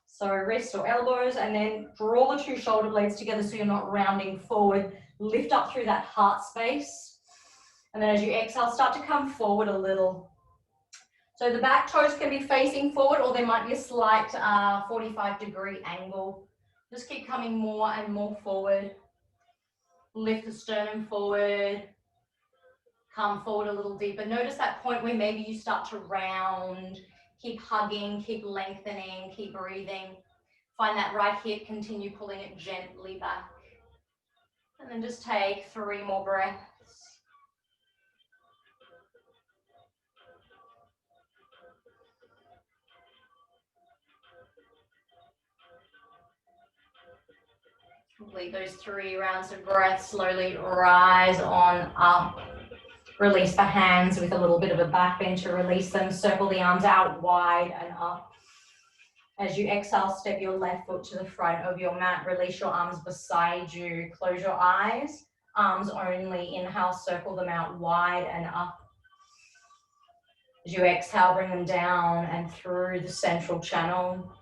So wrists or elbows, and then draw the 2 shoulder blades together so you're not rounding forward. Lift up through that heart space. And then as you exhale, start to come forward a little. So the back toes can be facing forward, or there might be a slight 45-degree angle. Just keep coming more and more forward. Lift the sternum forward. Come forward a little deeper. Notice that point where maybe you start to round. Keep hugging, keep lengthening, keep breathing. Find that right hip, continue pulling it gently back. And then just take 3 more breaths. Complete those 3 rounds of breath. Slowly rise on up. Release the hands with a little bit of a back bend to release them. Circle the arms out wide and up. As you exhale, step your left foot to the front of your mat. Release your arms beside you. Close your eyes. Arms only. Inhale, circle them out wide and up. As you exhale, bring them down and through the central channel.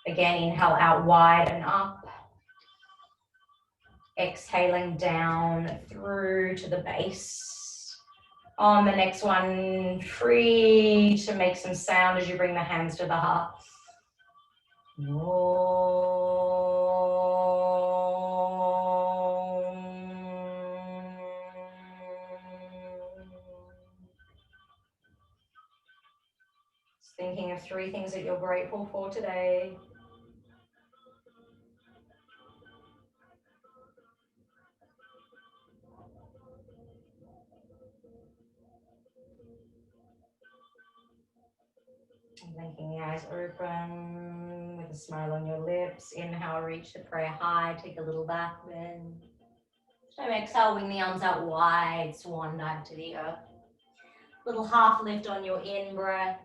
Again, inhale out wide and up. Exhaling down through to the base. On the next one, free to make some sound as you bring the hands to the heart. Just thinking of 3 things that you're grateful for today. Blinking the eyes open with a smile on your lips. Inhale, reach the prayer high, take a little back bend. So exhale, wing the arms out wide, swan dive to the earth. Little half lift on your in-breath.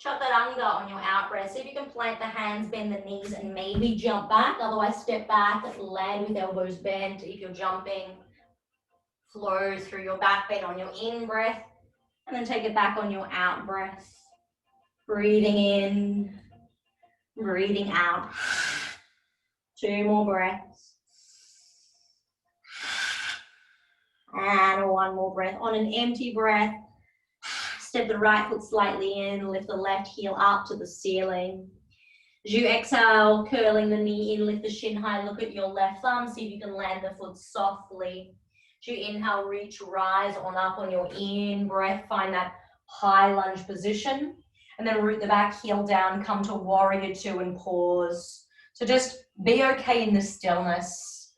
Chaturanga on your out-breath. See if you can plant the hands, bend the knees, and maybe jump back. Otherwise, step back, land with elbows bent. If you're jumping, flow through your back bend on your in-breath, and then take it back on your out-breath. Breathing in, breathing out. 2 more breaths. And 1 more breath. On an empty breath, step the right foot slightly in, lift the left heel up to the ceiling. As you exhale, curling the knee in, lift the shin high, look at your left thumb, see if you can land the foot softly. As you inhale, reach, rise on up on your in-breath, find that high lunge position. And then root the back heel down, come to warrior 2 and pause. So just be okay in the stillness.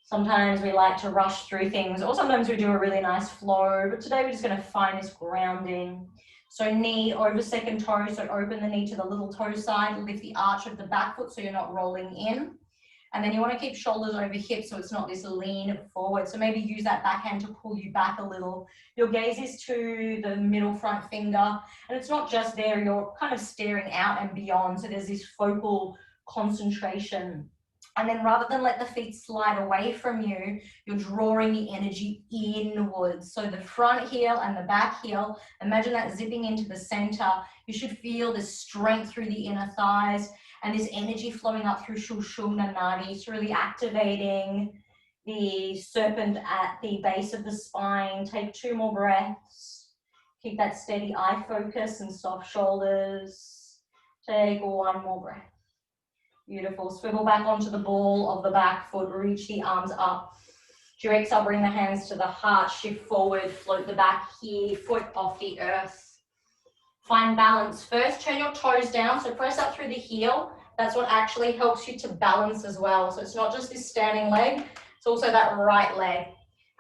Sometimes we like to rush through things, or sometimes we do a really nice flow, but today we're just going to find this grounding. So knee over second toe, so open the knee to the little toe side, lift the arch of the back foot so you're not rolling in. And then you want to keep shoulders over hips so it's not this lean forward. So maybe use that backhand to pull you back a little. Your gaze is to the middle front finger. And it's not just there, you're kind of staring out and beyond. So there's this focal concentration. And then rather than let the feet slide away from you, you're drawing the energy inwards. So the front heel and the back heel, imagine that zipping into the center. You should feel the strength through the inner thighs and this energy flowing up through Sushumna Nadi. It's really activating the serpent at the base of the spine. Take 2 more breaths. Keep that steady eye focus and soft shoulders. Take 1 more breath. Beautiful. Swivel back onto the ball of the back foot. Reach the arms up. As you exhale, bring the hands to the heart. Shift forward. Float the back here. Foot off the earth. Find balance. First, turn your toes down. So press up through the heel. That's what actually helps you to balance as well. So it's not just this standing leg. It's also that right leg.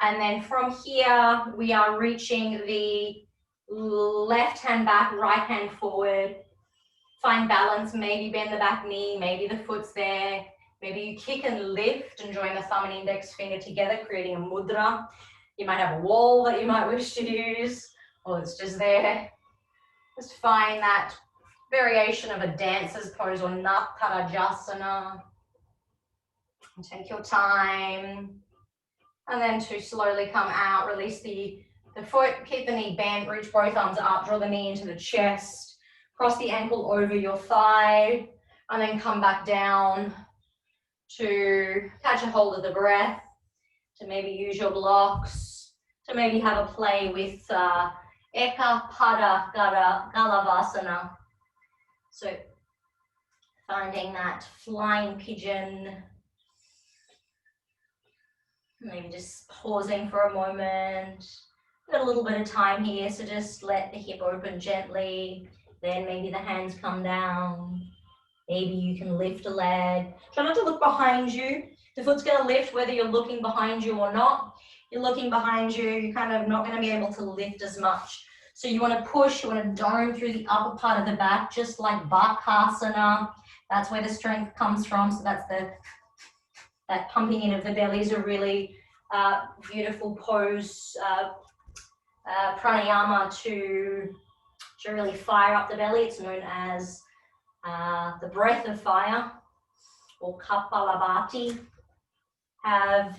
And then from here, we are reaching the left hand back, right hand forward. Find balance, maybe bend the back knee, maybe the foot's there. Maybe you kick and lift and join the thumb and index finger together, creating a mudra. You might have a wall that you might wish to use, or it's just there. Just find that variation of a dancer's pose or Natarajasana. And take your time. And then to slowly come out, release the foot, keep the knee bent, reach both arms up, draw the knee into the chest. Cross the ankle over your thigh, and then come back down to catch a hold of the breath. to maybe use your blocks, to maybe have a play with Eka Pada Galavasana. So finding that flying pigeon, maybe just pausing for a moment. Got a little bit of time here, so just let the hip open gently. Then maybe the hands come down. Maybe you can lift a leg. Try not to look behind you. The foot's going to lift whether you're looking behind you or not. You're looking behind you, you're kind of not going to be able to lift as much. So you want to push, you want to dome through the upper part of the back, just like Bakasana. That's where the strength comes from. So that's that pumping in of the belly is a really beautiful pose, pranayama to really fire up the belly. It's known as the breath of fire, or Kapalabhati. Have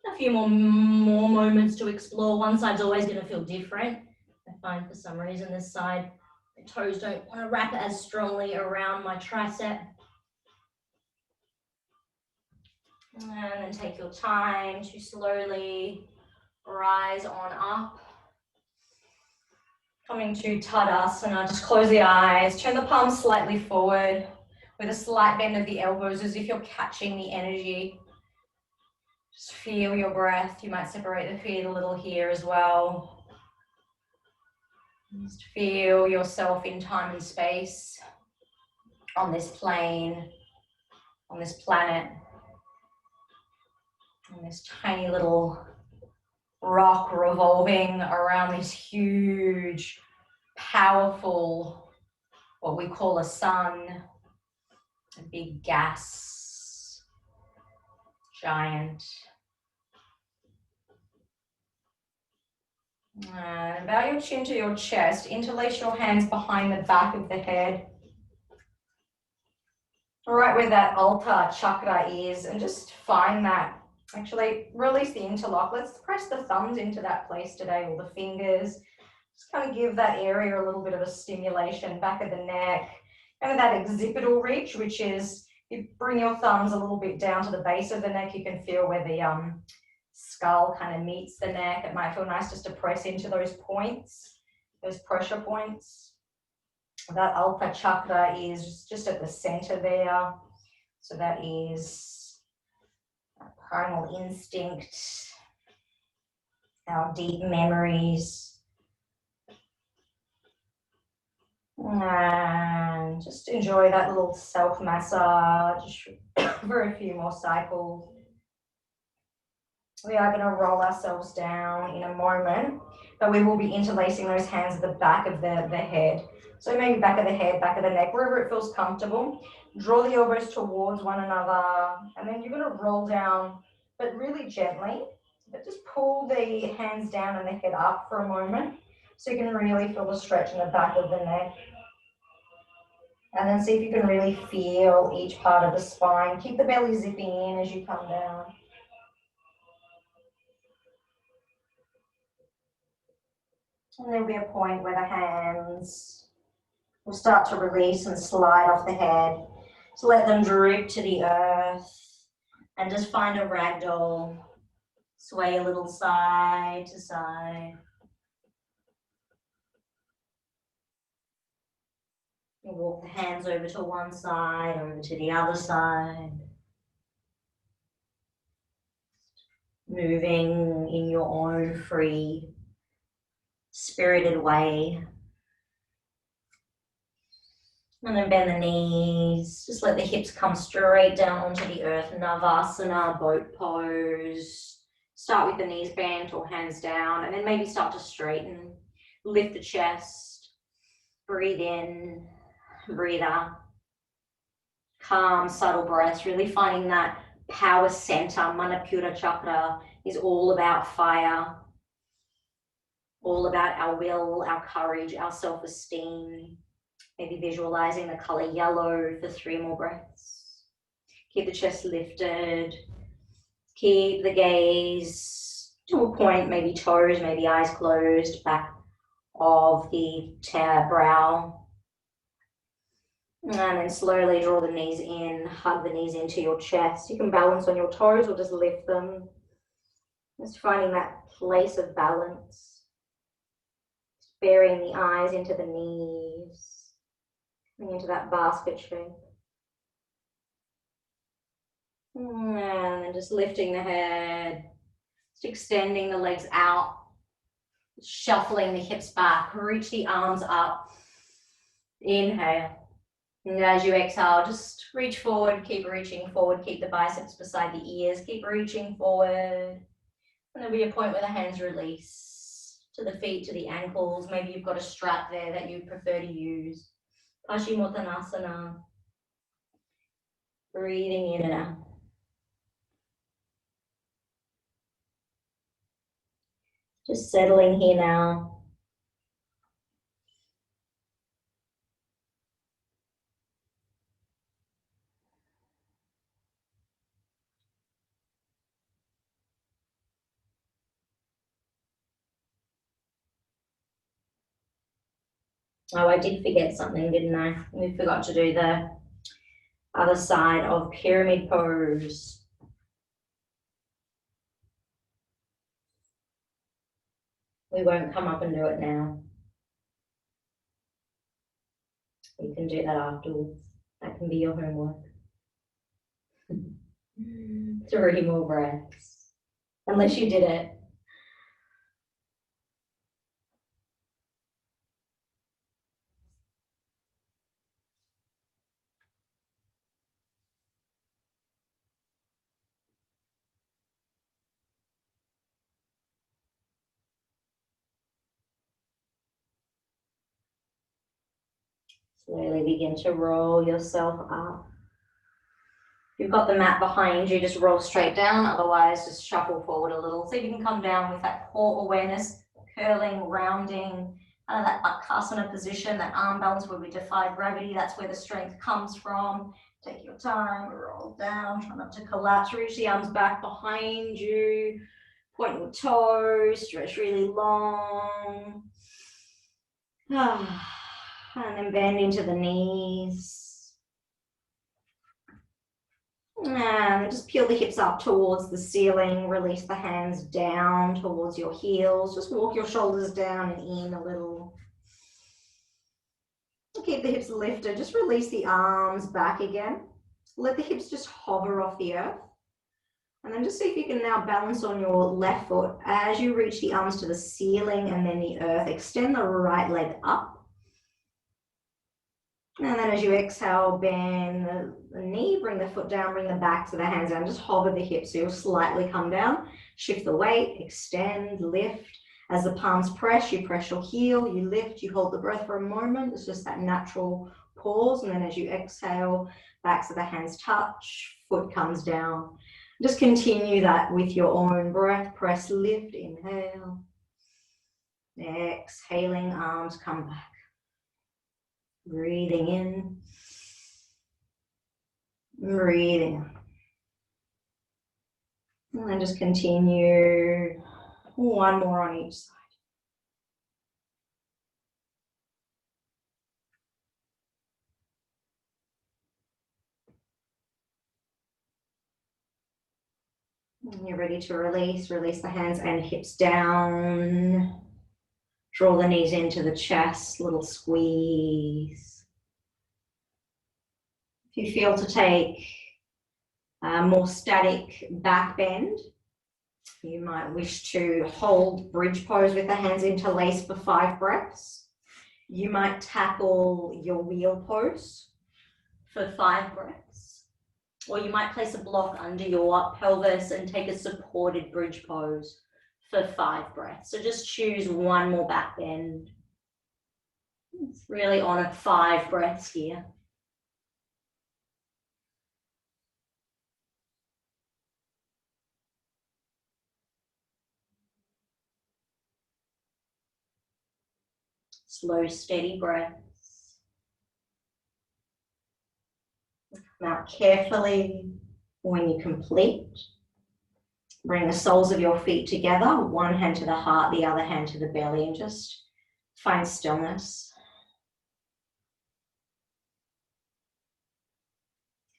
a few more moments to explore. One side's always going to feel different. I find for some reason this side, the toes don't want to wrap as strongly around my tricep. And then take your time to slowly rise on up. Coming to Tadasana, just close the eyes, turn the palms slightly forward with a slight bend of the elbows as if you're catching the energy. Just feel your breath. You might separate the feet a little here as well. Just feel yourself in time and space on this plane, on this planet, on this tiny little rock revolving around this huge, powerful, what we call a sun, a big gas giant. And bow your chin to your chest, interlace your hands behind the back of the head, right where that Alta chakra is, and just find that. Actually, release the interlock. Let's press the thumbs into that place today, or the fingers. Just kind of give that area a little bit of a stimulation, back of the neck, and that occipital reach, which is, you bring your thumbs a little bit down to the base of the neck, you can feel where the skull kind of meets the neck. It might feel nice just to press into those points, those pressure points. That Alpa chakra is just at the center there. So that is primal instinct, our deep memories. And just enjoy that little self-massage for a few more cycles. We are going to roll ourselves down in a moment, but we will be interlacing those hands at the back of the head. So maybe back of the head, back of the neck, wherever it feels comfortable. Draw the elbows towards one another, and then you're going to roll down, but really gently. But just pull the hands down and the head up for a moment, so you can really feel the stretch in the back of the neck. And then see if you can really feel each part of the spine. Keep the belly zipping in as you come down. And there'll be a point where the hands will start to release and slide off the head. So let them droop to the earth and just find a ragdoll. Sway a little side to side. You walk the hands over to one side, over to the other side. Moving in your own free, spirited way. And then bend the knees. Just let the hips come straight down onto the earth. Navasana, boat pose. Start with the knees bent or hands down, and then maybe start to straighten. Lift the chest. Breathe in, breathe out. Calm, subtle breaths, really finding that power center. Manipura chakra is all about fire. All about our will, our courage, our self-esteem. Maybe visualizing the color yellow for 3 more breaths. Keep the chest lifted. Keep the gaze to a point, maybe toes, maybe eyes closed, back of the brow. And then slowly draw the knees in, hug the knees into your chest. You can balance on your toes or just lift them. Just finding that place of balance. Just burying the eyes into the knees, coming into that basket shape. And then just lifting the head, just extending the legs out, shuffling the hips back, reach the arms up. Inhale. And as you exhale, just reach forward, keep reaching forward, keep the biceps beside the ears, keep reaching forward. And there'll be a point where the hands release to the feet, to the ankles. Maybe you've got a strap there that you prefer to use. Paschimottanasana. Breathing in and out. Just settling here now. Oh, I did forget something, didn't I? We forgot to do the other side of pyramid pose. We won't come up and do it now. You can do that afterwards. That can be your homework. 3 more breaths. Unless you did it. Slowly begin to roll yourself up. If you've got the mat behind you, just roll straight down. Otherwise, just shuffle forward a little. So you can come down with that core awareness, curling, rounding, that Bakasana position, that arm balance where we defy gravity. That's where the strength comes from. Take your time, roll down, try not to collapse. Reach the arms back behind you. Point your toes, stretch really long. And then bend into the knees. And just peel the hips up towards the ceiling. Release the hands down towards your heels. Just walk your shoulders down and in a little. Keep the hips lifted. Just release the arms back again. Let the hips just hover off the earth. And then just see if you can now balance on your left foot as you reach the arms to the ceiling and then the earth. Extend the right leg up. And then as you exhale, bend the knee, bring the foot down, bring the back to the hands down. Just hover the hips so you'll slightly come down. Shift the weight, extend, lift. As the palms press, you press your heel, you lift, you hold the breath for a moment. It's just that natural pause. And then as you exhale, backs of the hands touch, foot comes down. Just continue that with your own breath. Press, lift, inhale. Exhaling, arms come back. Breathing in, breathing. And then just continue. One more on each side. When you're ready to release, release the hands and hips down. Draw the knees into the chest, little squeeze. If you feel to take a more static back bend, you might wish to hold bridge pose with the hands interlaced for 5 breaths. You might tackle your wheel pose for 5 breaths. Or you might place a block under your pelvis and take a supported bridge pose for 5 breaths. So just choose one more back bend. It's really on 5 breaths here. Slow, steady breaths. Come out carefully when you complete. Bring the soles of your feet together, one hand to the heart, the other hand to the belly, and just find stillness.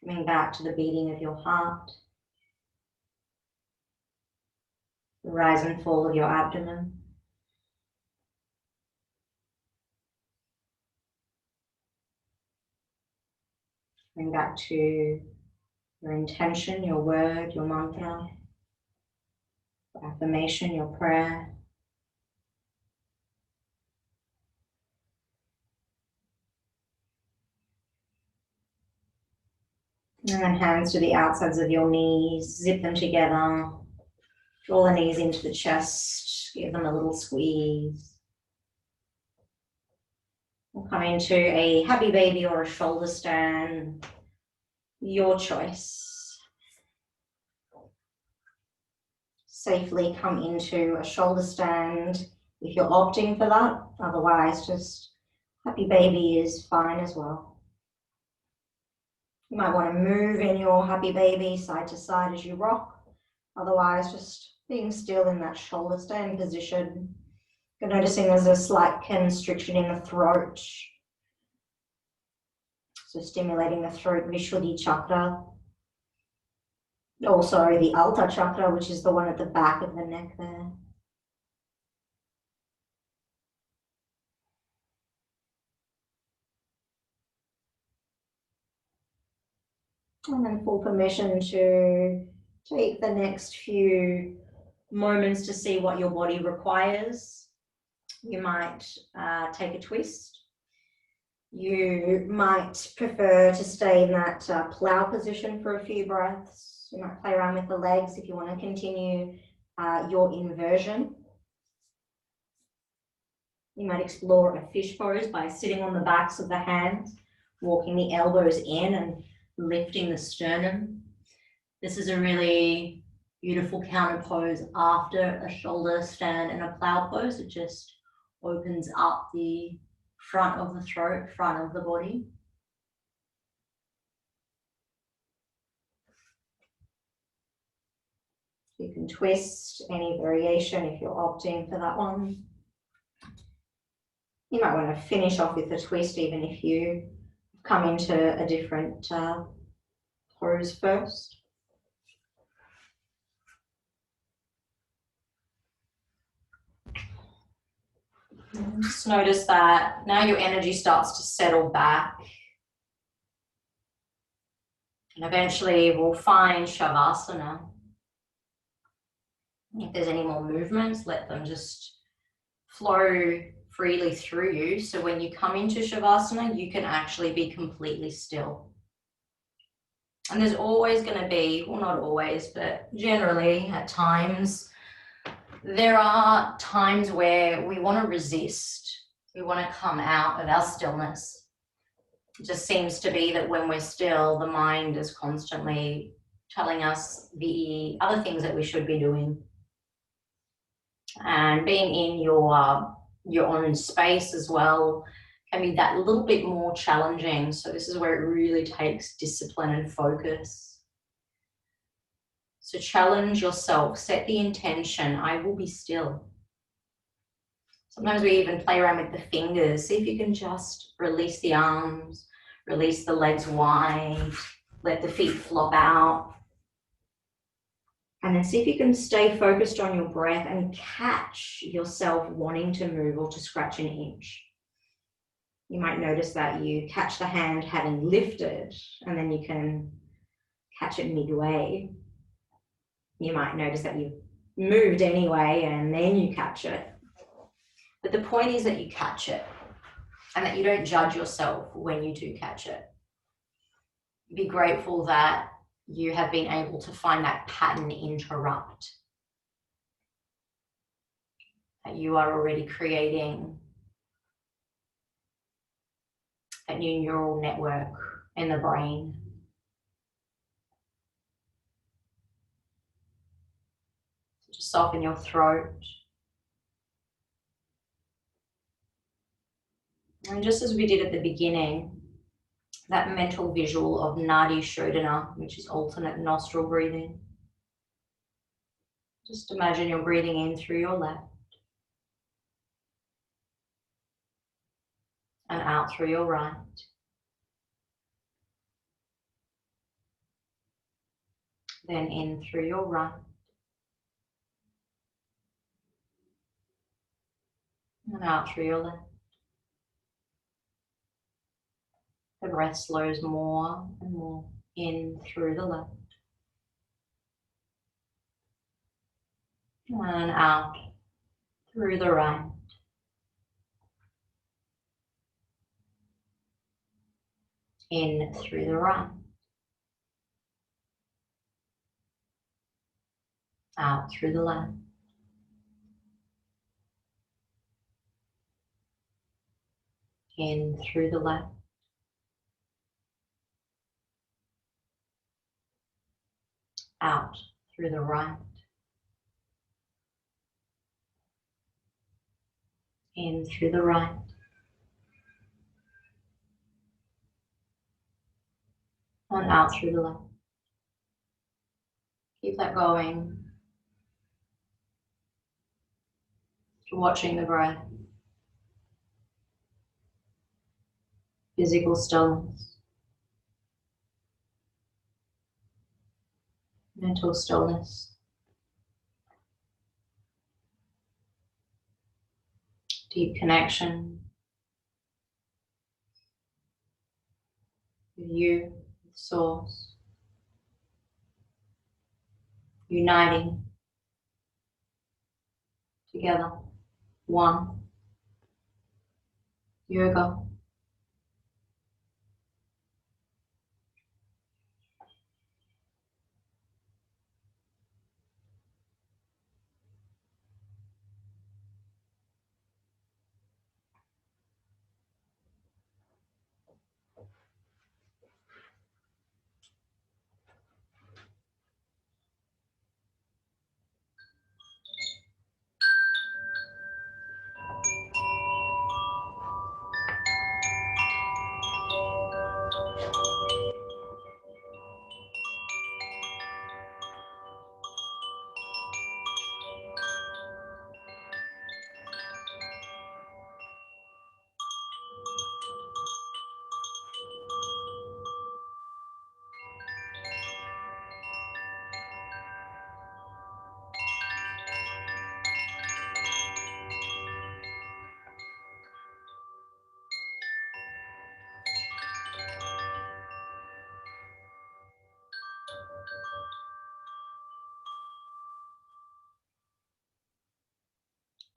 Coming back to the beating of your heart. the rise and fall of your abdomen. Bring back to your intention, your word, your mantra, your affirmation, your prayer. And then hands to the outsides of your knees, zip them together, draw the knees into the chest, give them a little squeeze. We'll come into a happy baby or a shoulder stand, your choice. Safely come into a shoulder stand if you're opting for that, otherwise just happy baby is fine as well. You might want to move in your happy baby side to side as you rock. Otherwise, just being still in that shoulder stand position. You're noticing there's a slight constriction in the throat. So stimulating the throat Vishuddhi chakra. Also the Alta chakra, which is the one at the back of the neck there. And then full permission to take the next few moments to see what your body requires. You might take a twist. You might prefer to stay in that plow position for a few breaths. You might play around with the legs if you want to continue your inversion. You might explore a fish pose by sitting on the backs of the hands, walking the elbows in and lifting the sternum. This is a really beautiful counter pose after a shoulder stand and a plow pose. It just opens up the front of the throat, front of the body. You can twist any variation if you're opting for that one. You might want to finish off with a twist even if you come into a different pose first. And just notice that now your energy starts to settle back. And eventually we'll find Shavasana. If there's any more movements, let them just flow freely through you. So when you come into Shavasana, you can actually be completely still. And there's always going to be, well, not always, but generally at times, there are times where we want to resist. We want to come out of our stillness. It just seems to be that when we're still, the mind is constantly telling us the other things that we should be doing. And being in your own space as well can be that little bit more challenging. So this is where it really takes discipline and focus. So challenge yourself, set the intention, I will be still. Sometimes we even play around with the fingers. See if you can just release the arms, release the legs wide, let the feet flop out. And then see if you can stay focused on your breath and catch yourself wanting to move or to scratch an itch. You might notice that you catch the hand having lifted and then you can catch it midway. You might notice that you've moved anyway and then you catch it. But the point is that you catch it and that you don't judge yourself when you do catch it. Be grateful that you have been able to find that pattern interrupt. That you are already creating a new neural network in the brain. So just soften your throat. And just as we did at the beginning, that mental visual of Nadi Shodhana, which is alternate nostril breathing. Just imagine you're breathing in through your left and out through your right. Then in through your right And out through your left. The breath slows more and more in through the left. And out through the right. In through the right. Out through the left. In through the left. Out through the right. In through the right. And out through the left. Keep that going. Watching the breath. Physical stillness. Mental stillness. Deep connection with you, with Source. Uniting together. One. Yoga.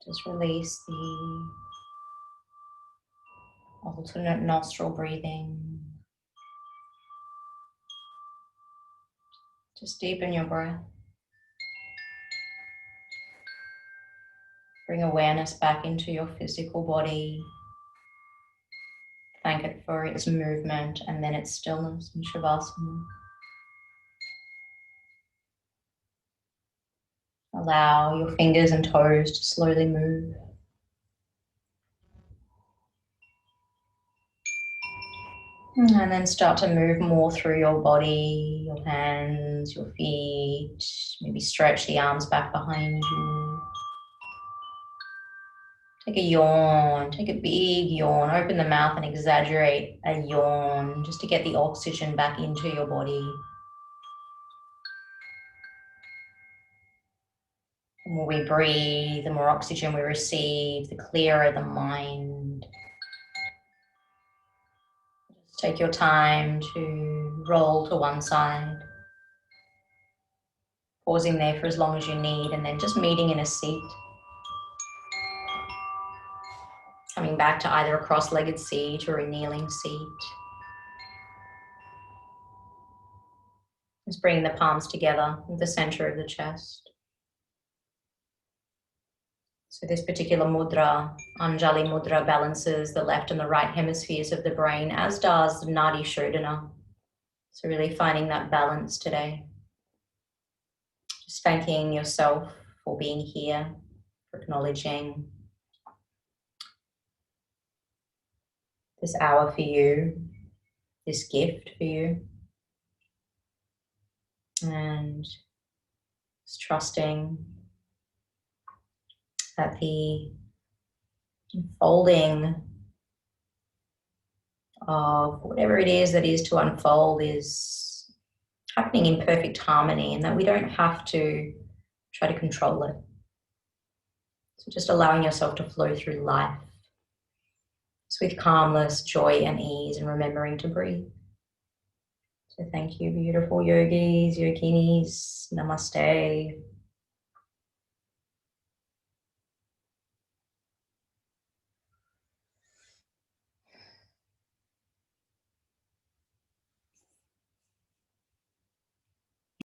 Just release the alternate nostril breathing. Just deepen your breath. Bring awareness back into your physical body. Thank it for its movement and then its stillness in Shavasana. Allow your fingers and toes to slowly move. And then start to move more through your body, your hands, your feet. Maybe stretch the arms back behind you. Take a yawn, take a big yawn. Open the mouth and exaggerate a yawn just to get the oxygen back into your body. The more we breathe, the more oxygen we receive, the clearer the mind. Just take your time to roll to one side, pausing there for as long as you need, and then just meeting in a seat. Coming back to either a cross-legged seat or a kneeling seat. Just bring the palms together in the center of the chest. So this particular mudra, Anjali mudra, balances the left and the right hemispheres of the brain, as does the Nadi Shodhana. So really finding that balance today. Just thanking yourself for being here, for acknowledging this hour for you, this gift for you. And just trusting that the unfolding of whatever it is that is to unfold is happening in perfect harmony, and that we don't have to try to control it. So just allowing yourself to flow through life with calmness, joy, and ease, and remembering to breathe. So thank you, beautiful yogis, yoginis. Namaste.